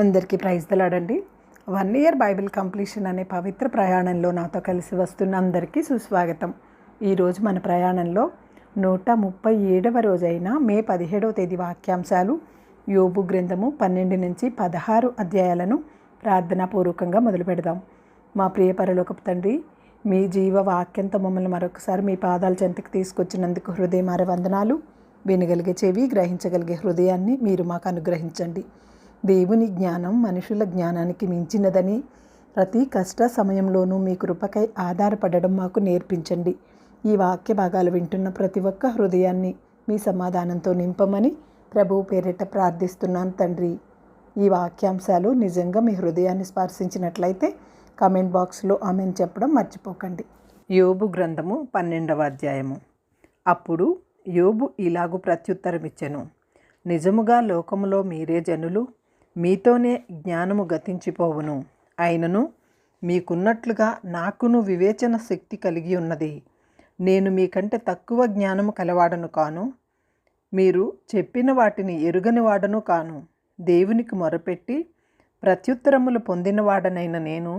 అందరికీ praise దలాడండి. 1 year Bible completion అనే పవిత్ర ప్రయాణంలో నాతో కలిసి వస్తున్న అందరికీ సుస్వాగతం. ఈరోజు మన ప్రయాణంలో 137వ రోజైన మే 17వ తేదీ వాక్యాంశాలు యోబు గ్రంథము 12 నుంచి 16 అధ్యాయాలను ప్రార్థనాపూర్వకంగా మొదలు పెడదాం. మా ప్రియ పరలోకపు తండ్రి, మీ జీవ వాక్యంతో మమ్మల్ని మరొకసారి మీ పాదాల చెంతకు తీసుకొచ్చినందుకు హృదయమార వందనాలు. వినగలిగే చెవి, గ్రహించగలిగే హృదయాన్ని మీరు మాకు అనుగ్రహించండి. దేవుని జ్ఞానం మనుషుల జ్ఞానానికి మించినదని, ప్రతి కష్ట సమయంలోనూ మీ కృపకై ఆధారపడడం మాకు నేర్పించండి. ఈ వాక్య భాగాలు వింటున్న ప్రతి ఒక్క హృదయాన్ని మీ సమాధానంతో నింపమని ప్రభువు పేరిట ప్రార్థిస్తున్నాను తండ్రి. ఈ వాక్యాంశాలు నిజంగా మీ హృదయాన్ని స్పర్శించినట్లయితే కామెంట్ బాక్స్లో ఆమెను చెప్పడం మర్చిపోకండి. యోబు గ్రంథము 12వ అధ్యాయము. అప్పుడు యోబు ఇలాగు ప్రత్యుత్తరమిచ్చెను: నిజముగా లోకములో మీరే జనులు, మీతోనే జ్ఞానము గతించిపోవును. అయినను మీకున్నట్లుగా నాకును వివేచన శక్తి కలిగి ఉన్నది. నేను మీకంటే తక్కువ జ్ఞానము కలవాడను కాను, మీరు చెప్పిన వాటిని ఎరుగని వాడను కాను. దేవునికి మొరపెట్టి ప్రత్యుత్తరములు పొందినవాడనైన నేను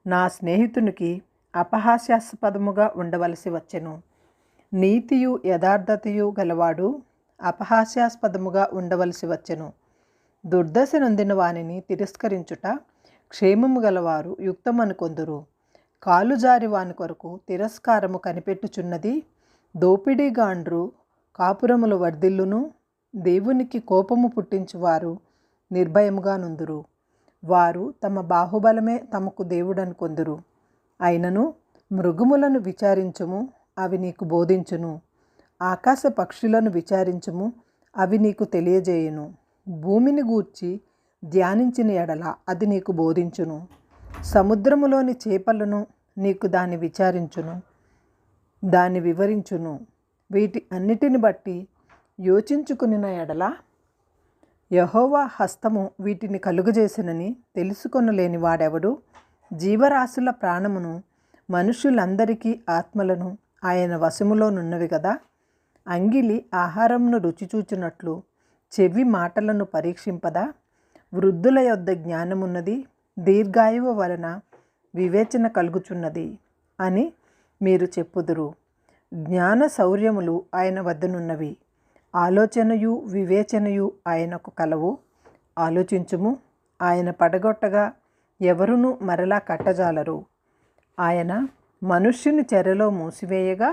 నా స్నేహితునికి అపహాస్యాస్పదముగా ఉండవలసి వచ్చెను. నీతియు యథార్థతయు గలవాడు అపహాస్యాస్పదముగా ఉండవలసి వచ్చెను. దుర్దశ నొందిన వానిని తిరస్కరించుట క్షేమము గలవారు యుక్తమనుకొందురు. కాలు జారి వాని కొరకు తిరస్కారము కనిపెట్టుచున్నది. దోపిడీగాండ్రు కాపురములు వర్ధిల్లును. దేవునికి కోపము పుట్టించువారు నిర్భయముగా నుందురు. వారు తమ బాహుబలమే తమకు దేవుడనుకొందురు. అయినను మృగములను విచారించుము, అవి నీకు బోధించును. ఆకాశ పక్షులను విచారించుము, అవి నీకు తెలియజేయును. భూమిని గూర్చి ధ్యానించిన ఎడల అది నీకు బోధించును. సముద్రములోని చేపలను నీకు దాన్ని విచారించును, దాన్ని వివరించును. వీటి అన్నిటిని బట్టి యోచించుకునిన ఎడల యెహోవా హస్తము వీటిని కలుగజేసినని తెలుసుకొనలేని వాడెవడు? జీవరాశుల ప్రాణమును మనుషులందరికీ ఆత్మలను ఆయన వశములోనున్నవి కదా. అంగిలి ఆహారమును రుచి చూచినట్లు చెవి మాటలను పరీక్షింపదా? వృద్ధుల యొద్ద జ్ఞానమున్నది, దీర్ఘాయువు వలన వివేచన కలుగుచున్నది అని మీరు చెప్పుదురు. జ్ఞాన శౌర్యములు ఆయన వద్దనున్నవి, ఆలోచనయు వివేచనయు ఆయనకు కలవు. ఆలోచించుము, ఆయన పడగొట్టగా ఎవరునూ మరలా కట్టజాలరు. ఆయన మనుష్యుని చెరలో మూసివేయగా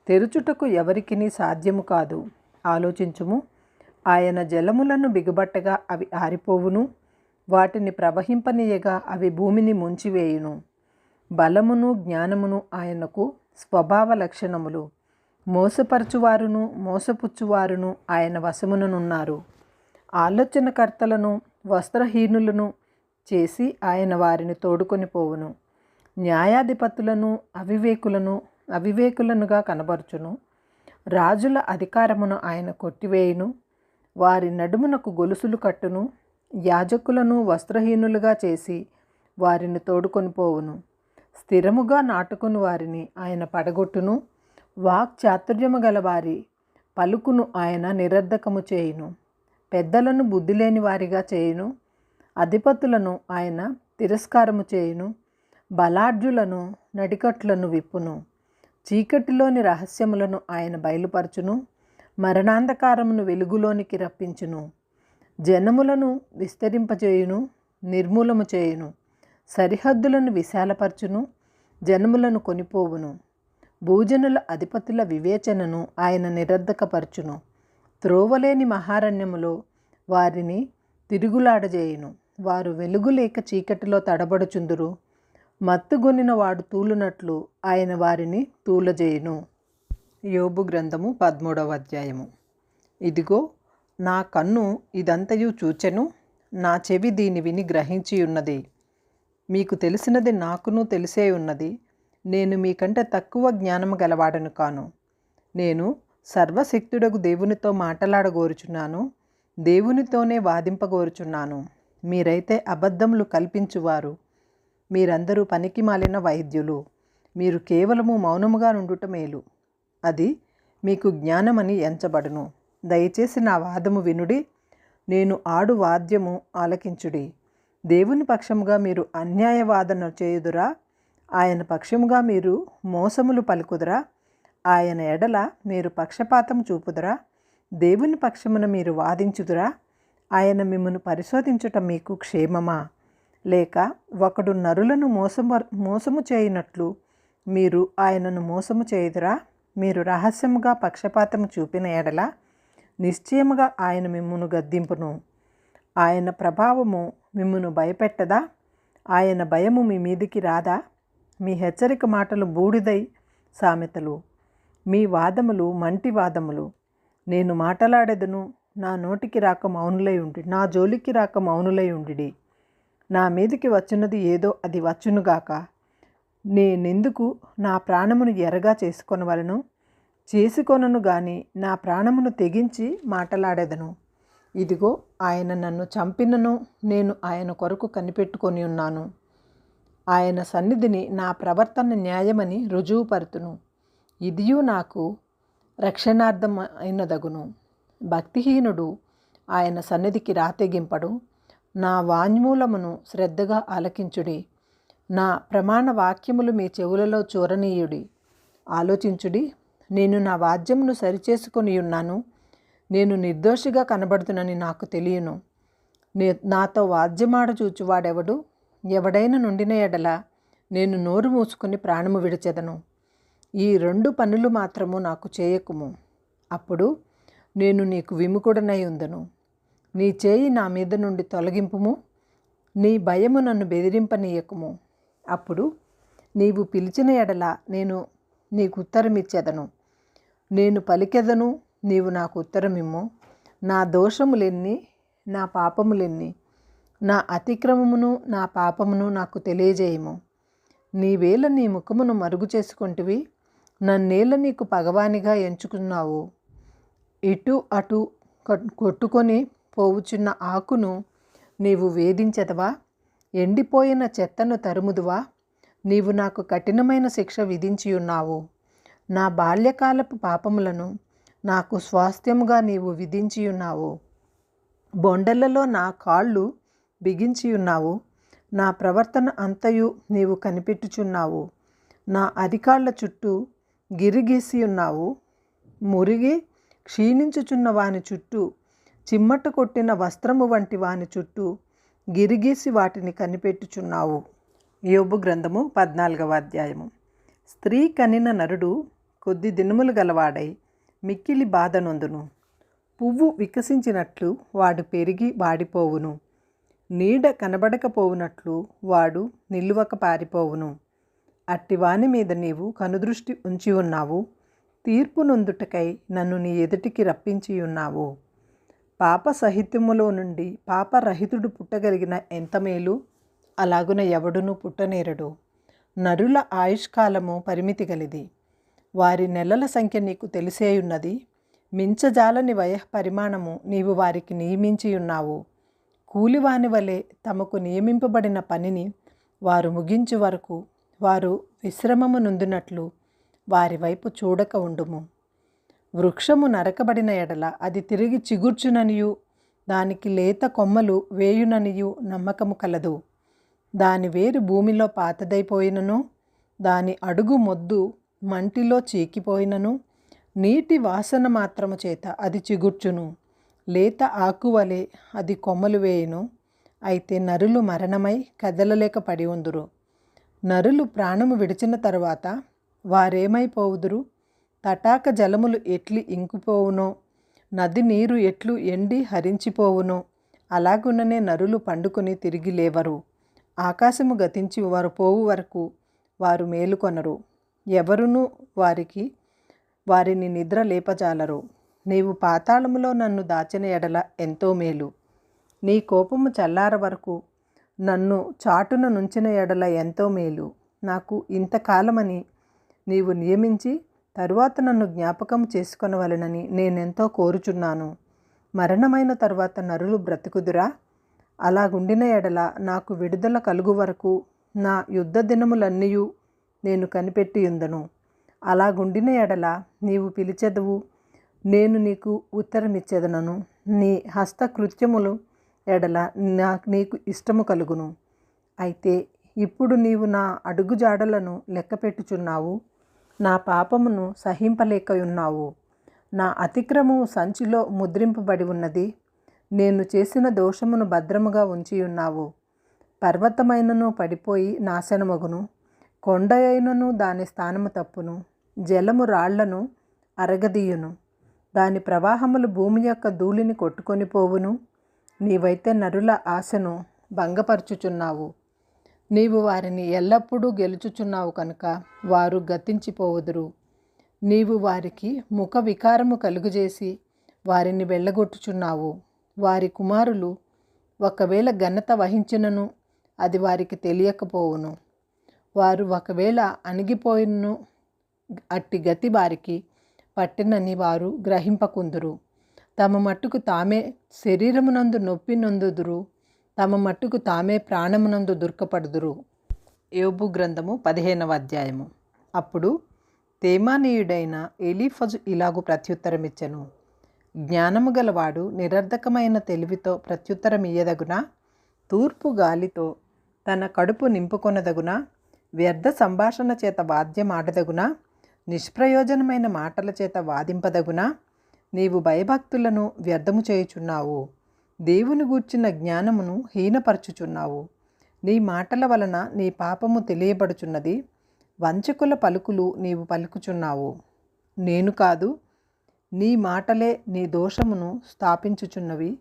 తెరుచుటకు ఎవరికిని సాధ్యము కాదు. ఆలోచించుము, ఆయన జలములను బిగబట్టగా అవి ఆరిపోవును, వాటిని ప్రవహింపనీయగా అవి భూమిని ముంచివేయును. బలమును జ్ఞానమును ఆయనకు స్వభావ లక్షణములు. మోసపరచువారును మోసపుచ్చువారును ఆయన వశముననున్నారు. ఆలోచనకర్తలను వస్త్రహీనులను చేసి ఆయన వారిని తోడుకొని పోవును. న్యాయాధిపతులను అవివేకులనుగా కనబరుచును. రాజుల అధికారమును ఆయన కొట్టివేయును. వారి నడుమునకు గొలుసులు కట్టును. యాజకులను వస్త్రహీనులుగా చేసి వారిని తోడుకొని పోవును. స్థిరముగా నాటుకుని వారిని ఆయన పడగొట్టును. వాక్చాతుర్యము గల వారి పలుకును ఆయన నిరర్ధకము చేయును. పెద్దలను బుద్ధి లేని వారిగా చేయును. అధిపతులను ఆయన తిరస్కారము చేయును. బలాఢ్యులను నడికట్లను విప్పును. చీకటిలోని రహస్యములను ఆయన బయలుపరచును. మరణాంధకారమును వెలుగులోనికి రప్పించును. జనములను విస్తరింపచేయును, నిర్మూలము చేయును. సరిహద్దులను విశాలపరచును, జనములను కొనిపోవును. భూజనుల అధిపతుల వివేచనను ఆయన నిరర్ధకపరచును. త్రోవలేని మహారణ్యములో వారిని తిరుగులాడజేయును. వారు వెలుగు లేక చీకటిలో తడబడుచుందురు. మత్తుగొనిన వాడు తూలునట్లు ఆయన వారిని తూలజేయును. యోబు గ్రంథము 13వ అధ్యాయము. ఇదిగో, నా కన్ను ఇదంతయు చూచెను, నా చెవి దీని విని గ్రహించి ఉన్నది. మీకు తెలిసినది నాకును తెలిసే ఉన్నది. నేను మీకంటే తక్కువ జ్ఞానము గలవాడను కాను. నేను సర్వశక్తుడగు దేవునితో మాటలాడగోరుచున్నాను, దేవునితోనే వాదింపగోరుచున్నాను. మీరైతే అబద్ధములు కల్పించువారు. మీరందరూ పనికి మాలిన వైద్యులు. మీరు కేవలము మౌనముగా నుండుట మేలు, అది మీకు జ్ఞానమని ఎంచబడును. దయచేసి నా వాదము వినుడి, నేను ఆడు వాద్యము ఆలకించుడి. దేవుని పక్షముగా మీరు అన్యాయవాదన చేయుదురా? ఆయన పక్షముగా మీరు మోసములు పలుకుదురా? ఆయన ఎడల మీరు పక్షపాతం చూపుదురా? దేవుని పక్షమున మీరు వాదించుదురా? ఆయన మిమ్మను పరిశోధించుట మీకు క్షేమమా? లేక ఒకడు నరులను మోసము చేయనట్లు మీరు ఆయనను మోసము చేయుదురా? మీరు రహస్యముగా పక్షపాతము చూపిన ఎడల నిశ్చయముగా ఆయన మిమ్మును గద్దింపును. ఆయన ప్రభావము మిమ్మును భయపెట్టదా? ఆయన భయము మీ మీదికి రాదా? మీ హెచ్చరిక మాటలు బూడిదై సామెతలు, మీ వాదములు మంటి వాదములు. నేను మాటలాడెదను, నా నోటికి రాక మౌనులై ఉండి, నా జోలికి రాక మౌనులై ఉండిడి. నా మీదికి వచ్చినది ఏదో అది వచ్చునుగాక. నేనెందుకు నా ప్రాణమును ఎరగా చేసుకొనవలను? చేసుకొనను గాని నా ప్రాణమును తెగించి మాటలాడెదను. ఇదిగో ఆయన నన్ను చంపినను నేను ఆయన కొరకు కనిపెట్టుకొని ఉన్నాను. ఆయన సన్నిధిని నా ప్రవర్తన న్యాయమని రుజువుపరుతును. ఇదియు నాకు రక్షణార్థమైనదగును. భక్తిహీనుడు ఆయన సన్నిధికి రాతెగింపడు. నా వాంగ్మూలమును శ్రద్ధగా ఆలకించుడి. నా ప్రమాణ వాక్యములు మీ చెవులలో చూరనీయుడి. ఆలోచించుడి, నేను నా వాద్యమును సరిచేసుకొని ఉన్నాను. నేను నిర్దోషిగా కనబడుతునని నాకు తెలియను. నాతో వాద్యమాడ చూచువాడెవడు? ఎవడైనా నుండిన ఎడల నేను నోరు మూసుకొని ప్రాణము విడిచెదను. ఈ 2 పనులు మాత్రము నాకు చేయకుము. అప్పుడు నేను నీకు విముఖుడనై ఉందును. నీ చేయి నా మీద నుండి తొలగింపుము. నీ భయము నన్ను బెదిరింపనీయకుము. అప్పుడు నీవు పిలిచిన ఎడల నేను నీకు ఉత్తరమిచ్చేదను. నేను పలికెదను, నీవు నాకు ఉత్తరమిమ్ము. నా దోషములెన్ని, నా పాపములెన్ని, నా అతిక్రమమును నా పాపమును నాకు తెలియజేయము. నీవేళ నీ ముఖమును మరుగు చేసుకొంటివి, నన్నేళ్ళ నీకు పగవానిగా ఎంచుకున్నావు. ఇటు అటు కొట్టుకొని పోవుచున్న ఆకును నీవు వేధించెదవా? ఎండిపోయిన చెత్తను తరుముదువా? నీవు నాకు కఠినమైన శిక్ష విధించి ఉన్నావు. నా బాల్యకాలపు పాపములను నాకు స్వాస్థ్యముగా నీవు విధించి ఉన్నావు. బొండలలో నా కాళ్ళు బిగించి ఉన్నావు. నా ప్రవర్తన అంతయు నీవు కనిపెట్టుచున్నావు. నా అరికాళ్ల చుట్టూ గిరిగీసి ఉన్నావు. మురిగి క్షీణించుచున్న వాని చుట్టూ, చిమ్మట కొట్టిన వస్త్రము వంటి వాని చుట్టూ గిరిగీసి వాటిని కనిపెట్టుచున్నావు. యోబు గ్రంథము 14వ అధ్యాయము. స్త్రీ కనిన నరుడు కొద్ది దినములు గలవాడై మిక్కిలి బాధ నొందును. పువ్వు వికసించినట్లు వాడు పెరిగి వాడిపోవును. నీడ కనబడకపోవునట్లు వాడు నిలువక పారిపోవును. అట్టివాని మీద నీవు కనుదృష్టి ఉంచి ఉన్నావు. తీర్పు నొందుటకై నన్ను నీ ఎదుటికి రప్పించి ఉన్నావు. పాప సహిత్యములో నుండి పాపరహితుడు పుట్టగలిగిన ఎంత మేలు! అలాగున ఎవడును పుట్టనేరడు. నరుల ఆయుష్కాలము పరిమితి గలిది. వారి నెలల సంఖ్య నీకు తెలిసేయున్నది. మించజాలని పరిమాణము నీవు వారికి నియమించి ఉన్నావు. కూలివాని వలె తమకు నియమింపబడిన పనిని వారు ముగించు వరకు వారు విశ్రమము నొందినట్లు వారి వైపు చూడక ఉండుము. వృక్షము నరకబడిన ఎడల అది తిరిగి చిగుర్చుననియు దానికి లేత కొమ్మలు వేయుననియు నమ్మకము కలదు. దాని వేరు భూమిలో పాతదైపోయినను, దాని అడుగు మొద్దు మంటిలో చీకిపోయినను, నీటి వాసన మాత్రము చేత అది చిగుర్చును. లేత ఆకువలే అది కొమ్మలు వేయును. అయితే నరులు మరణమై కదలలేక పడి ఉందురు. నరులు ప్రాణము విడిచిన తరువాత వారేమైపోవుదురు? తటాక జలములు ఎట్లు ఇంకిపోవునో, నది నీరు ఎట్లు ఎండి హరించిపోవునో, అలాగుననే నరులు పండుకొని తిరిగి లేవరు. ఆకాశము గతించి వారు పోవు వరకు వారు మేలుకొనరు. ఎవరునూ వారిని నిద్ర లేపజాలరు. నీవు పాతాళములో నన్ను దాచిన ఎడల ఎంతో మేలు. నీ కోపము చల్లార వరకు నన్ను చాటున నుంచిన ఎడల ఎంతో మేలు. నాకు ఇంతకాలమని నీవు నియమించి తరువాత నన్ను జ్ఞాపకం చేసుకొనవలెనని నేనెంతో కోరుచున్నాను. మరణమైన తరువాత నరులు బ్రతుకుదురా? అలాగుండిన ఎడల నాకు విడుదల కలుగు వరకు నా యుద్ధ దినములన్నీయు నేను కనిపెట్టియుందను. అలాగుండిన ఎడల నీవు పిలిచెదవు, నేను నీకు ఉత్తరమిచ్చేదనను. నీ హస్తకృత్యములు ఎడల నీకు ఇష్టము కలుగును. అయితే ఇప్పుడు నీవు నా అడుగుజాడలను లెక్కపెట్టుచున్నావు, నా పాపమును సహింపలేకయున్నావు. నా అతిక్రమము సంచిలో ముద్రింపబడి ఉన్నది, నేను చేసిన దోషమును భద్రముగా ఉంచియున్నావు. పర్వతమైనను పడిపోయి నాశనమగును, కొండ అయినను దాని స్థానము తప్పును, జలము రాళ్లను అరగదీయును, దాని ప్రవాహములు భూమి యొక్క ధూళిని కొట్టుకొని పోవును. నీవైతే నరుల ఆశను భంగపరచుచున్నావు. నీవు వారిని ఎల్లప్పుడూ గెలుచుచున్నావు కనుక వారు గతించిపోవుదురు. నీవు వారికి ముఖ వికారము కలుగజేసి వారిని వెళ్ళగొట్టుచున్నావు. వారి కుమారులు ఒకవేళ ఘనత వహించినను అది వారికి తెలియకపోవును. వారు ఒకవేళ అణిగిపోయినను అట్టి గతి వారికి పట్టినని వారు గ్రహింపకుందురు. తమ మట్టుకు తామే శరీరమునందు నొప్పి నొందుదురు, తమ మట్టుకు తామే ప్రాణమునందు దుర్ఖపడుదురు. యోబు గ్రంథము 15వ అధ్యాయము. అప్పుడు తేమానీయుడైన ఎలీఫజు ఇలాగు ప్రత్యుత్తరమిచ్చెను. జ్ఞానము గలవాడు నిరర్ధకమైన తెలివితో ప్రత్యుత్తరమియ్యదగునా? తూర్పు గాలితో తన కడుపు నింపుకొనదగునా? వ్యర్థ సంభాషణ చేత వాద్యమాడదగునా? నిష్ప్రయోజనమైన మాటల చేత వాదింపదగునా? నీవు భయభక్తులను వ్యర్థము చేయుచున్నావు, దేవుని గూర్చిన జ్ఞానమును హీనపరచుచున్నావు. నీ మాటల వలన నీ పాపము తెలియబడుచున్నది, వంచకుల పలుకులు నీవు పలుకుచున్నావు. నేను కాదు, నీ మాటలే నీ దోషమును స్థాపించుచున్నవి,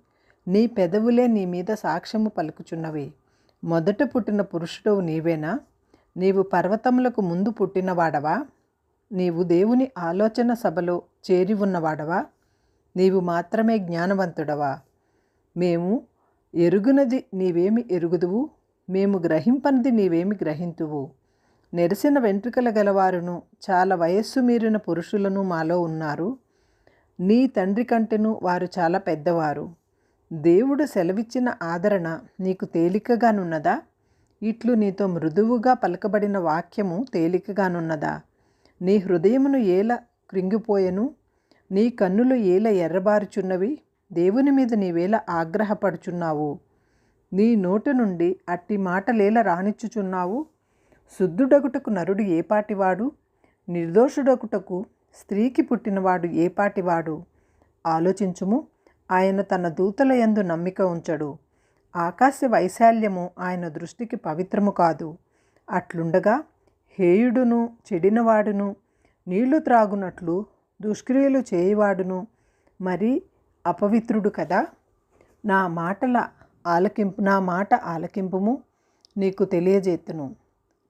నీ పెదవులే నీ మీద సాక్ష్యము పలుకుచున్నవి. మొదట పుట్టిన పురుషుడవు నీవేనా? నీవు పర్వతములకు ముందు పుట్టినవాడవా? నీవు దేవుని ఆలోచన సభలో చేరి ఉన్నవాడవా? నీవు మాత్రమే జ్ఞానవంతుడవా? మేము ఎరుగునది నీవేమి ఎరుగుదువు, మేము గ్రహింపనిది నీవేమి గ్రహింతువు. నెరిసిన వెంట్రుకల గలవారును చాలా వయస్సు మీరిన పురుషులను మాలో ఉన్నారు. నీ తండ్రి కంటెను వారు చాలా పెద్దవారు. దేవుడు సెలవిచ్చిన ఆదరణ నీకు తేలికగానున్నదా? ఇట్లు నీతో మృదువుగా పలకబడిన వాక్యము తేలికగానున్నదా? నీ హృదయమును ఏల కృంగిపోయెను, నీ కన్నులు ఏల ఎర్రబారుచున్నవి. దేవుని మీద నీవేల ఆగ్రహపడుచున్నావు. నీ నోటి నుండి అట్టి మాటలేల రానిచ్చుచున్నావు. శుద్ధుడగుటకు నరుడు ఏపాటివాడు? నిర్దోషుడగుటకు స్త్రీకి పుట్టినవాడు ఏపాటివాడు? ఆలోచించుము. ఆయన తన దూతల యందు నమ్మిక ఉంచడు. ఆకాశ వైశాల్యము ఆయన దృష్టికి పవిత్రము కాదు. అట్లుండగా హేయుడును చెడినవాడును నీళ్లు త్రాగునట్లు దుష్క్రియలు చేయువాడును మరి అపవిత్రుడు కదా. నా మాట ఆలకింపుము, నీకు తెలియజేతును.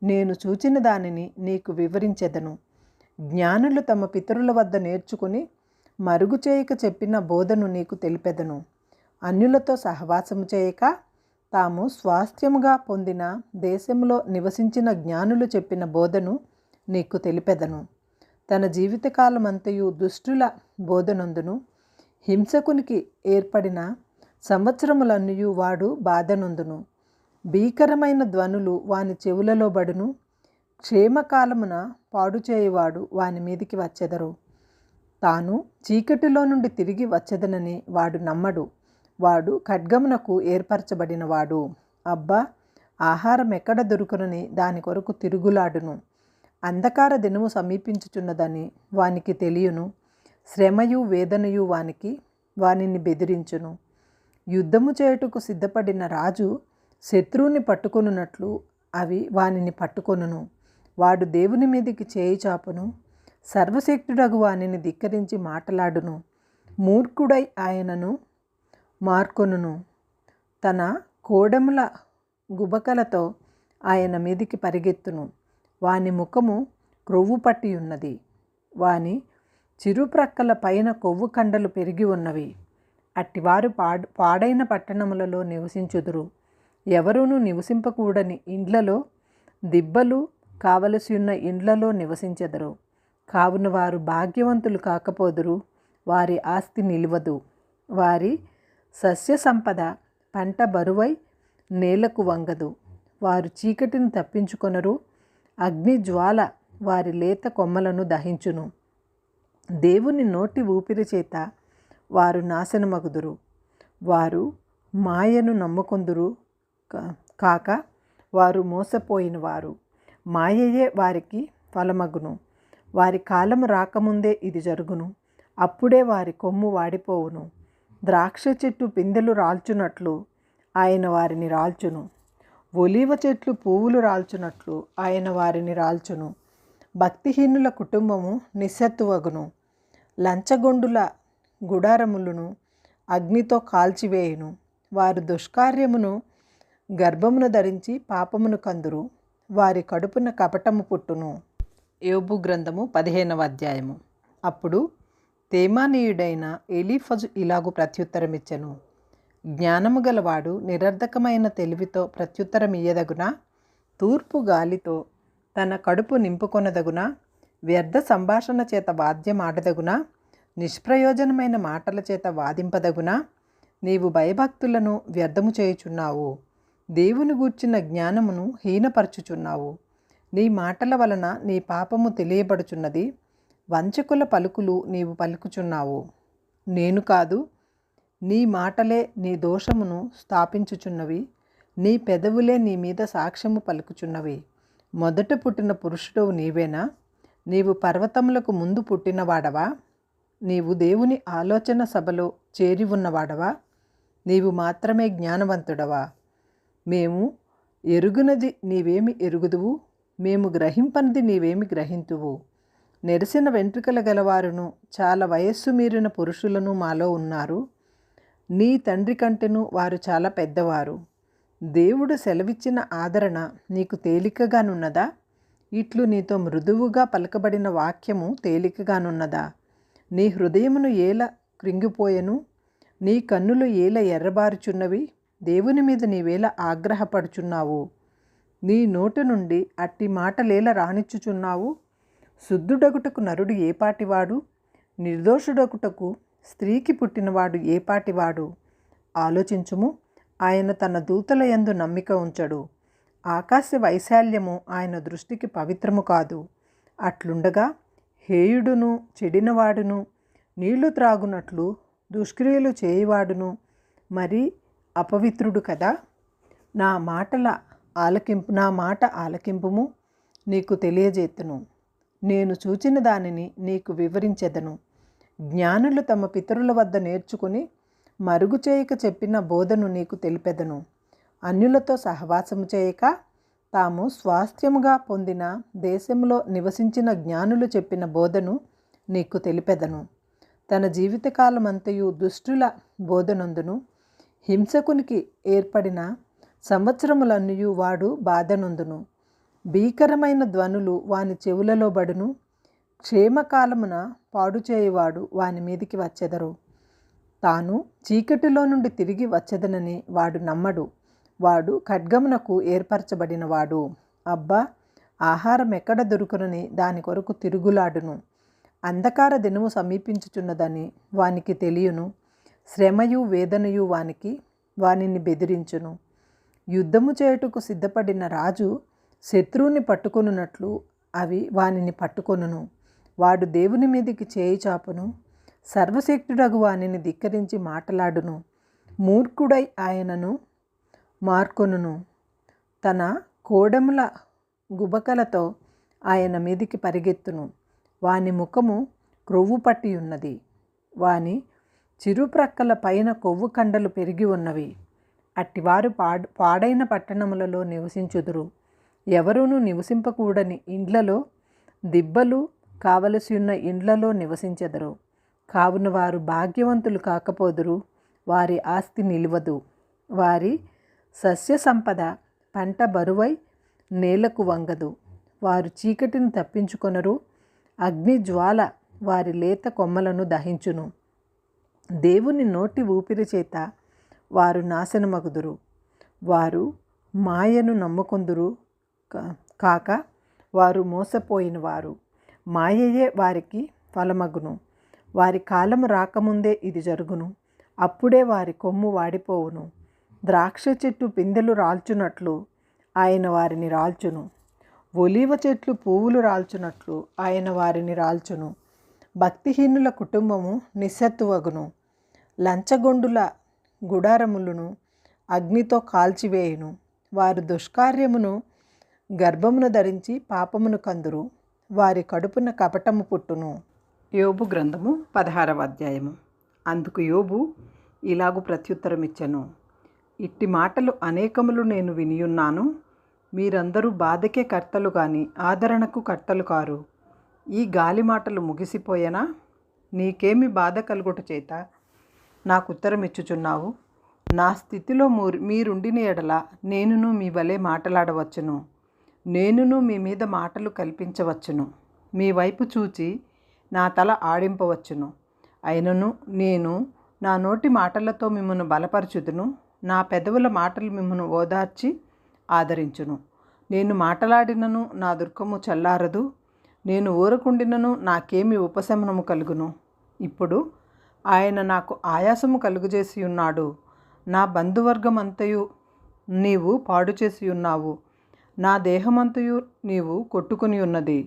నేను చూచిన దానిని నీకు వివరించెదను. జ్ఞానులు తమ పితరుల వద్ద నేర్చుకుని మరుగు చేయక చెప్పిన బోధను నీకు తెలిపెదను. అన్యులతో సహవాసము చేయక తాము స్వాస్థ్యముగా పొందిన దేశంలో నివసించిన జ్ఞానులు చెప్పిన బోధను నీకు తెలిపెదను. తన జీవితకాలమంతయు దుష్టుల బోధనందును హింసకునికి ఏర్పడిన సంవత్సరములన్నయు వాడు బాధనందును. భీకరమైన ధ్వనులు వాని చెవులలో బడును. క్షేమకాలమున పాడు చేయువాడు వాని మీదికి వచ్చెదరు. తాను చీకటిలో నుండి తిరిగి వచ్చెదనని వాడు నమ్మడు. వాడు ఖడ్గమునకు ఏర్పరచబడినవాడు. అబ్బా, ఆహారం ఎక్కడ దొరుకునని దాని కొరకు తిరుగులాడును. అంధకార దినము సమీపించుచున్నదని వానికి తెలియను. శ్రమయు వేదనయు వానిని బెదిరించును. యుద్ధము చేయుటకు సిద్ధపడిన రాజు శత్రువుని పట్టుకొనున్నట్లు అవి వానిని పట్టుకొనును. వాడు దేవుని మీదికి చేయి చాపును. సర్వశక్తుడగు వానిని ధిక్కరించి మాట్లాడును. మూర్ఖుడై ఆయనను మార్కొనును. తన కోడెముల గుబకలతో ఆయన మీదికి పరిగెత్తును. వాని ముఖము క్రొవ్వు పట్టి ఉన్నది. వాని చిరుప్రక్కల పైన కొవ్వు కండలు పెరిగి ఉన్నవి. అట్టివారు పాడైన పట్టణములలో నివసించుదురు. ఎవరునూ నివసింపకూడని ఇండ్లలో, దిబ్బలు కావలసి ఉన్న ఇండ్లలో నివసించెదరు. కావున వారు భాగ్యవంతులు కాకపోదురు. వారి ఆస్తి నిలువదు. వారి సస్య సంపద పంట బరువై నేలకు వంగదు. వారు చీకటిని తప్పించుకొనరు. అగ్ని జ్వాల వారి లేత కొమ్మలను దహించును. దేవుని నోటి ఊపిరి చేత వారు నాశనమగుదురు. వారు మాయను నమ్ముకొందురు కాక వారు మోసపోయిన వారు. మాయయే వారికి ఫలమగును. వారి కాలము రాకముందే ఇది జరుగును. అప్పుడే వారి కొమ్ము వాడిపోవును. ద్రాక్ష చెట్టు పిందెలు రాల్చునట్లు ఆయన వారిని రాల్చును. ఒలీవ చెట్లు పువ్వులు రాల్చునట్లు ఆయన వారిని రాల్చును. భక్తిహీనుల కుటుంబము నిస్సత్తువగును. లంచగొండుల గుడారములను అగ్నితో కాల్చివేయును. వారు దుష్కార్యమును గర్భమును ధరించి పాపమును కందురు. వారి కడుపున కపటము పుట్టును. యోబు గ్రంథము 15వ అధ్యాయము. అప్పుడు తేమానీయుడైన ఎలీఫజు ఇలాగు ప్రత్యుత్తరమిచ్చెను. జ్ఞానము గలవాడు నిరర్ధకమైన తెలివితో ప్రత్యుత్తరమియ్యదగునా? తూర్పు గాలితో తన కడుపు నింపుకొనదగునా? వ్యర్థ సంభాషణ చేత వాద్యమాడదగునా? నిష్ప్రయోజనమైన మాటల చేత వాదింపదగునా? నీవు భయభక్తులను వ్యర్థము చేయుచున్నావు. దేవుని గూర్చిన జ్ఞానమును హీనపరచుచున్నావు. నీ మాటల వలన నీ పాపము తెలియబడుచున్నది. వంచకుల పలుకులు నీవు పలుకుచున్నావు. నేను కాదు, నీ మాటలే నీ దోషమును స్థాపించుచున్నవి. నీ పెదవులే నీ మీద సాక్ష్యము పలుకుచున్నవి. మొదట పుట్టిన పురుషుడవు నీవేనా? నీవు పర్వతములకు ముందు పుట్టినవాడవా? నీవు దేవుని ఆలోచన సభలో చేరి ఉన్నవాడవా? నీవు మాత్రమే జ్ఞానవంతుడవా? మేము ఎరుగునది నీవేమి ఎరుగుదువు? మేము గ్రహింపనిది నీవేమి గ్రహింతువు? నెరిసిన వెంట్రుకల గలవారును చాలా వయస్సు మీరిన పురుషులను మాలో ఉన్నారు. నీ తండ్రి కంటెను వారు చాలా పెద్దవారు. దేవుడు సెలవిచ్చిన ఆదరణ నీకు తేలికగానున్నదా? ఇట్లు నీతో మృదువుగా పలకబడిన వాక్యము తేలికగానున్నదా? నీ హృదయమును ఏల కృంగిపోయెను? నీ కన్నులు ఏల ఎర్రబారుచున్నవి? దేవుని మీద నీవేల ఆగ్రహపడుచున్నావు? నీ నోటి నుండి అట్టి మాటలేల రానిచ్చుచున్నావు? శుద్ధుడగుటకు నరుడు ఏపాటివాడు? నిర్దోషుడగుటకు స్త్రీకి పుట్టినవాడు ఏపాటివాడు? ఆలోచించుము. ఆయన తన దూతల యందు నమ్మిక ఉంచడు. ఆకాశ వైశాల్యము ఆయన దృష్టికి పవిత్రము కాదు. అట్లుండగా హేయుడును చెడినవాడును నీళ్లు త్రాగునట్లు దుష్క్రియలు చేయువాడును మరీ అపవిత్రుడు కదా. నా మాట ఆలకింపుము, నీకు తెలియజేతును. నేను చూచిన దానిని నీకు వివరించెదను. జ్ఞానులు తమ పితరుల వద్ద నేర్చుకుని మరుగు చేయక చెప్పిన బోధను నీకు తెలిపెదను. అన్యులతో సహవాసము చేయక తాము స్వాస్థ్యముగా పొందిన దేశంలో నివసించిన జ్ఞానులు చెప్పిన బోధను నీకు తెలిపెదను. తన జీవితకాలమంతయు దుష్టుల బోధనందును హింసకునికి ఏర్పడిన సంవత్సరములన్నయు వాడు బాధనొందును. భీకరమైన ధ్వనులు వాని చెవులలో బడును. క్షేమకాలమున పాడు చేయువాడు వాని మీదికి వచ్చెదరు. తాను చీకటిలో నుండి తిరిగి వచ్చెదనని వాడు నమ్మడు. వాడు ఖడ్గమునకు ఏర్పరచబడినవాడు. అబ్బా, ఆహారం ఎక్కడ దొరుకునని దాని కొరకు తిరుగులాడును. అంధకార దినము సమీపించుచున్నదని వానికి తెలియను. శ్రమయు వేదనయు వానిని బెదిరించును. యుద్ధము చేయుటకు సిద్ధపడిన రాజు శత్రువుని పట్టుకొనున్నట్లు అవి వానిని పట్టుకొనును. వాడు దేవుని మీదికి చేయి చాపును. సర్వశక్తుడగు వానిని ధిక్కరించి మాటలాడును. మూర్ఖుడై ఆయనను మార్కొనును. తన కోడముల గుబకలతో ఆయన మీదికి పరిగెత్తును. వాని ముఖము క్రొవ్వు పట్టి ఉన్నది. వాని చిరుప్రక్కల పైన కొవ్వు కండలు పెరిగి ఉన్నవి. అట్టివారు పాడైన పట్టణములలో నివసించుదురు. ఎవరునూ నివసింపకూడని ఇండ్లలో, దిబ్బలు కావలసి ఉన్న ఇండ్లలో నివసించెదరు. కావున వారు భాగ్యవంతులు కాకపోదురు. వారి ఆస్తి నిలువదు. వారి సస్య సంపద పంట బరువై నేలకు వంగదు. వారు చీకటిని తప్పించుకొనరు. అగ్ని జ్వాల వారి లేత కొమ్మలను దహించును. దేవుని నోటి ఊపిరి చేత వారు నాశనమగుదురు. వారు మాయను నమ్ముకొందురు కాక వారు మోసపోయిన వారు. మాయయే వారికి ఫలమగును. వారి కాలము రాకముందే ఇది జరుగును. అప్పుడే వారి కొమ్ము వాడిపోవును. ద్రాక్ష చెట్టు పిందెలు రాల్చునట్లు ఆయన వారిని రాల్చును. ఒలీవ చెట్లు పువ్వులు రాల్చునట్లు ఆయన వారిని రాల్చును. భక్తిహీనుల కుటుంబము నిస్సత్తువగును. లంచగొండుల గుడారములను అగ్నితో కాల్చివేయును. వారు దుష్కార్యమును గర్భమును ధరించి పాపమును కందురు. వారి కడుపున కపటము పుట్టును. యోబు గ్రంథము 16వ అధ్యాయము. అందుకు యోబు ఇలాగు ప్రత్యుత్తరమిచ్చెను. ఇట్టి మాటలు అనేకములు నేను వినియున్నాను. మీరందరూ బాధకే కర్తలు గాని ఆదరణకు కర్తలు కారు. ఈ గాలి మాటలు ముగిసిపోయేనా? నీకేమి బాధ కలుగుట చేత నాకు ఉత్తరమిచ్చుచున్నావు? నా స్థితిలో మీరుండిన ఎడల నేనును మీ వలె మాటలాడవచ్చును. నేనును మీ మీద మాటలు కల్పించవచ్చును. మీ వైపు చూచి నా తల ఆడింపవచ్చును. అయినను నేను నా నోటి మాటలతో మిమ్మల్ని బలపరచుదును. నా పెదవుల మాటలు మిమ్మల్ని ఓదార్చి ఆదరించును. నేను మాటలాడినను నా దుఃఖము చల్లారదు. నేను ఊరకుండినను నాకేమి ఉపశమనము కలుగును. ఇప్పుడు ఆయన నాకు ఆయాసము కలుగజేసి ఉన్నాడు. నా బంధువర్గమంతయు నీవు పాడు చేసి ఉన్నావు. నా దేహమంతయు నీవు కొట్టుకుని ఉన్నది.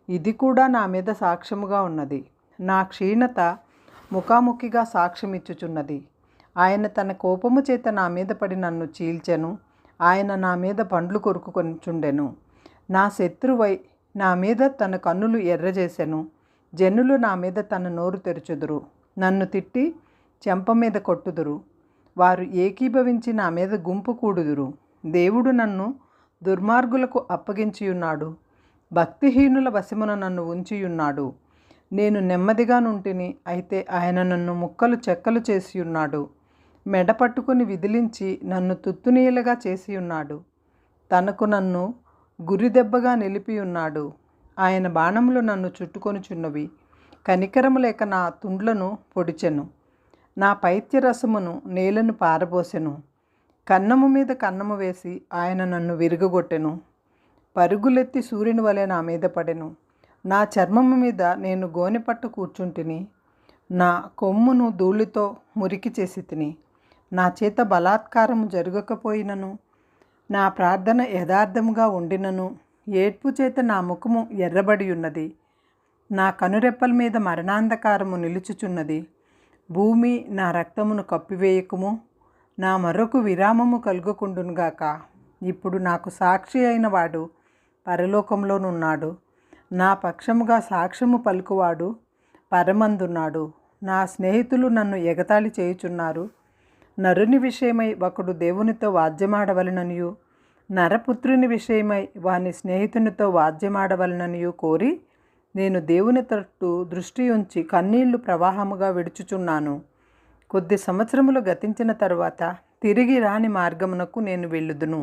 ఇది కూడా నా మీద సాక్ష్యముగా ఉన్నది. నా క్షీణత ముఖాముఖిగా సాక్ష్యమిచ్చుచున్నది. ఆయన తన కోపము చేత నా మీద పడి నన్ను చీల్చెను. ఆయన నా మీద పండ్లు కొరుకుకొనిచుండెను. నా శత్రువై నా మీద తన కన్నులు ఎర్రజేసెను. జనులు నా మీద తన నోరు తెరుచుదురు. నన్ను తిట్టి చెంప మీద కొట్టుదురు. వారు ఏకీభవించి నా మీద గుంపు కూడుదురు. దేవుడు నన్ను దుర్మార్గులకు అప్పగించియున్నాడు. భక్తిహీనుల వశమున నన్ను ఉంచియున్నాడు. నేను నెమ్మదిగా నుంటిని, అయితే ఆయన నన్ను ముక్కలు చెక్కలు చేసియున్నాడు. మెడ పట్టుకుని విదిలించి నన్ను తుత్తునీయలుగా చేసియున్నాడు. తనకు నన్ను గురిదెబ్బగా నిలిపియున్నాడు. ఆయన బాణములు నన్ను చుట్టుకొనుచున్నవి. కనికరము లేక నా తుండ్లను పొడిచెను. నా పైత్యరసమును నేలను పారబోసెను. కన్నము మీద కన్నము వేసి ఆయన నన్ను విరుగగొట్టెను. పరుగులెత్తి సూర్యుని వలె నా మీద పడెను. నా చర్మము మీద నేను గోనెపట్టు కూర్చుంటిని. నా కొమ్మును ధూళితో మురికి చేసి తిని. నా చేత బలాత్కారము జరగకపోయినను, నా ప్రార్థన యథార్థముగా ఉండినను, ఏడ్పు చేత నా ముఖము ఎర్రబడి ఉన్నది. నా కనురెప్పల మీద మరణాంధకారము నిలుచుచున్నది. భూమి నా రక్తమును కప్పివేయకుము. నా మరొక విరామము కలుగకుండునుగాక. ఇప్పుడు నాకు సాక్షి అయిన వాడు పరలోకంలోనున్నాడు. నా పక్షముగా సాక్ష్యము పలుకువాడు పరమందున్నాడు. నా స్నేహితులు నన్ను ఎగతాళి చేయుచున్నారు. నరుని విషయమై ఒకడు దేవునితో వాద్యమాడవలననియు, నరపుత్రుని విషయమై వాని స్నేహితునితో వాద్యమాడవలననియు కోరి నేను దేవుని తట్టు దృష్టి ఉంచి కన్నీళ్లు ప్రవాహముగా విడుచుచున్నాను. కొద్ది సంవత్సరములు గతించిన తరువాత తిరిగి రాని మార్గమునకు నేను వెళ్ళుదును.